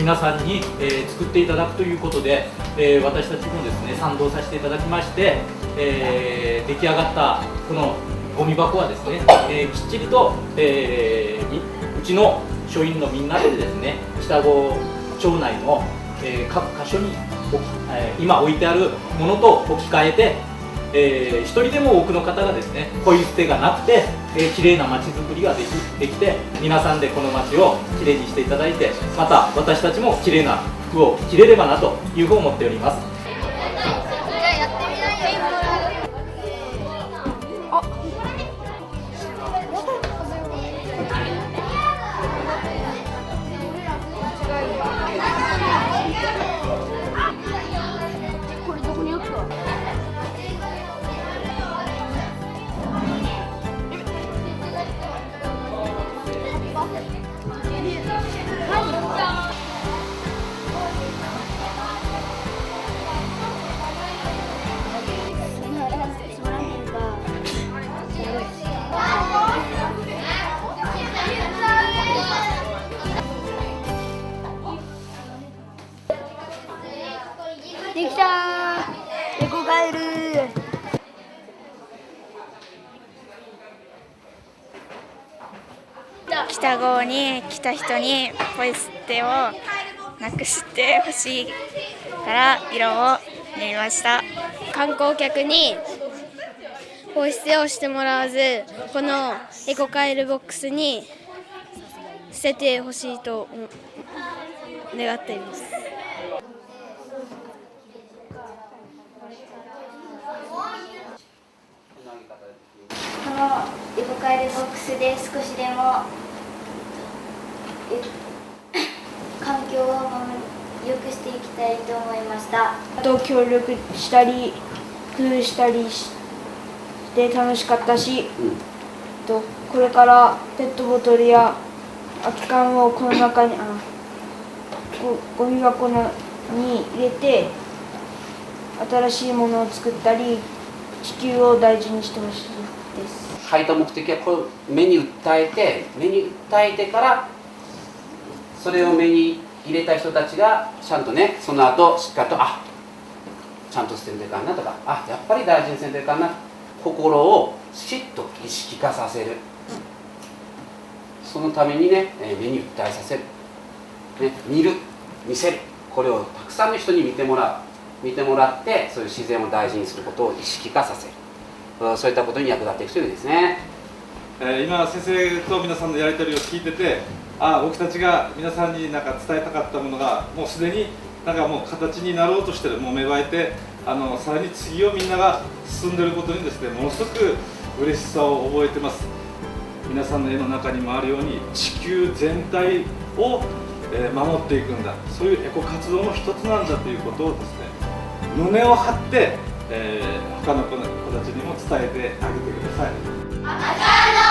皆さんに、作っていただくということで、私たちもですね賛同させていただきまして、出来上がったこのゴミ箱はですね、きっちりと、うちの署員のみんなでですね北郷町内の、各箇所に今置いてあるものと置き換えて、一人でも多くの方がですねポイ捨てがなくて、きれいな街づくりができて、皆さんでこの街をきれいにしていただいて、また私たちもきれいな服を着れればなというふうに思っております。できたー、エコカエル。北郷に来た人にポイ捨てをなくしてほしいから色を塗りました。観光客にポイ捨てをしてもらわず、このエコカエルボックスに捨ててほしいと願っています。このエコカエルボックスで少しでも環境を良くしていきたいと思いました。あと協力したり工夫したりして楽しかったし、これからペットボトルや空き缶をこの中にゴミ箱に入れて新しいものを作ったり、地球を大事にしてほしいです。書いた目的はこれ目に訴えてからそれを目に入れた人たちがちゃんとね、その後しっかりとちゃんと捨てんといかんなとか、やっぱり大事にせんといかんな、心をしっと意識化させる、そのためにね、目に訴えさせる、ね、見せる、これをたくさんの人に見てもらって、そういう自然を大事にすることを意識化させる、そういったことに役立っていくというですね。今先生と皆さんのやり取りを聞いてて、僕たちが皆さんに伝えたかったものがもうすでにもう形になろうとしてる、もう芽生えて、さらに次をみんなが進んでいることにですね、ものすごく嬉しさを覚えてます。皆さんの絵の中にもあるように地球全体を守っていくんだ、そういうエコ活動の一つなんだということをですね、胸を張って、他の子たちにも伝えてあげてください。